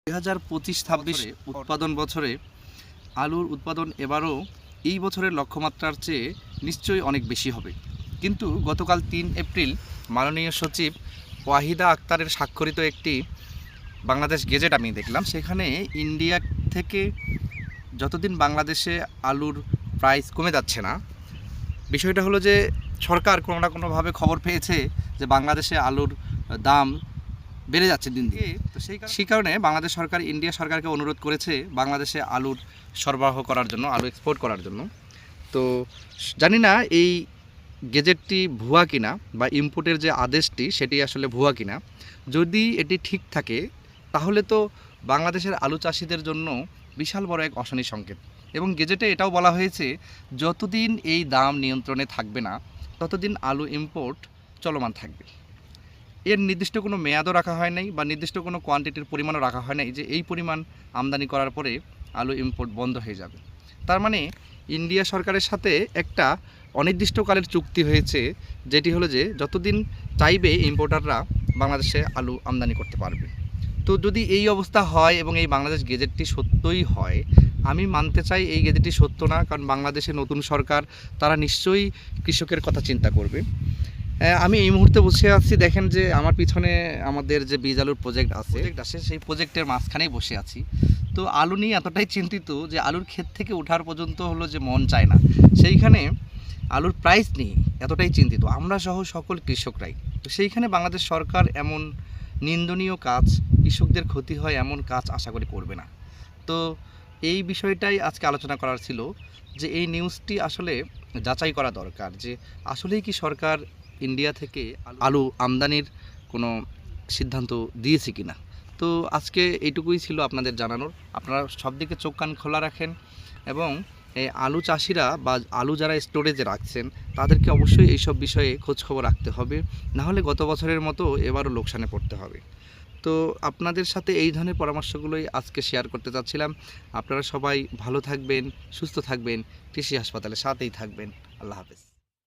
2025-26 উৎপাদন বছরে আলুর উৎপাদন এবারও এই বছরের লক্ষ্যমাত্রার চেয়ে নিশ্চয়ই অনেক বেশি হবে। কিন্তু গতকাল 3 এপ্রিল মাননীয় সচিব ওয়াহিদা আক্তারের স্বাক্ষরিত একটি বাংলাদেশ গেজেট আমি দেখলাম। সেখানে ইন্ডিয়া থেকে যতদিন বাংলাদেশে আলুর প্রাইস কমে যাচ্ছে না, বিষয়টা হলো যে সরকার কোনো না কোনোভাবে খবর পেয়েছে যে বাংলাদেশে আলুর দাম বেড়ে যাচ্ছে দিন দিন। তো সেই কারণে বাংলাদেশ সরকার ইন্ডিয়া সরকারকে অনুরোধ করেছে বাংলাদেশে আলুর সরবরাহ করার জন্য, আলু এক্সপোর্ট করার জন্য। তো জানি না এই গেজেটটি ভুয়া কিনা বা ইম্পোর্টের যে আদেশটি সেটি আসলে ভুয়া কিনা। যদি এটি ঠিক থাকে তাহলে তো বাংলাদেশের আলু চাষিদের জন্য বিশাল বড় এক অশনি সংকেত। এবং গেজেটে এটাও বলা হয়েছে যতদিন এই দাম নিয়ন্ত্রণে থাকবে না ততদিন আলু ইম্পোর্ট চলমান থাকবে। এর নির্দিষ্ট কোনো মেয়াদও রাখা হয় নাই বা নির্দিষ্ট কোনো কোয়ান্টিটির পরিমাণও রাখা হয় নাই যে এই পরিমাণ আমদানি করার পরে আলু ইম্পোর্ট বন্ধ হয়ে যাবে। তার মানে ইন্ডিয়া সরকারের সাথে একটা অনির্দিষ্টকালের চুক্তি হয়েছে, যেটি হলো যে যতদিন চাইবে ইম্পোর্টাররা বাংলাদেশে আলু আমদানি করতে পারবে। তো যদি এই অবস্থা হয় এবং এই বাংলাদেশ গেজেটটি সত্যই হয়, আমি মানতে চাই এই গেজেটটি সত্য না, কারণ বাংলাদেশে নতুন সরকার তারা নিশ্চয়ই কৃষকের কথা চিন্তা করবে। আমি এই মুহূর্তে বসে আছি, দেখেন যে আমার পিছনে আমাদের যে বীজ আলুর প্রজেক্ট আছে সেই প্রজেক্টের মাঝখানেই বসে আছি। তো আলু নিয়ে এতটাই চিন্তিত যে আলুর ক্ষেত থেকে ওঠার পর্যন্ত হলো যে মন চায় না, সেইখানে আলুর প্রাইস নিয়ে এতটাই চিন্তিত আমরা সহ সকল কৃষকরাই। তো সেইখানে বাংলাদেশ সরকার এমন নিন্দনীয় কাজ, কৃষকদের ক্ষতি হয় এমন কাজ আশা করি করবে না। তো এই বিষয়টাই আজকে আলোচনা করার ছিল যে এই নিউজটি আসলে যাচাই করা দরকার যে আসলেই কি সরকার ইন্ডিয়া থেকে আলু আমদানির কোনো সিদ্ধান্ত দিয়েছে কিনা। তো আজকে এইটুকুই ছিল আপনাদের জানানোর। আপনারা সব দিকে চোখ কান খোলা রাখেন এবং এই আলু চাষিরা বা আলু যারা স্টোরেজে রাখছেন তাদেরকে অবশ্যই এইসব বিষয়ে খোঁজখবর রাখতে হবে, নাহলে গত বছরের মতো এবারও লোকসানে পড়তে হবে। তো আপনাদের সাথে এই ধরনের পরামর্শগুলোই আজকে শেয়ার করতে চাচ্ছিলাম। আপনারা সবাই ভালো থাকবেন, সুস্থ থাকবেন, কৃষি হাসপাতালের সাথেই থাকবেন। আল্লাহ হাফেজ।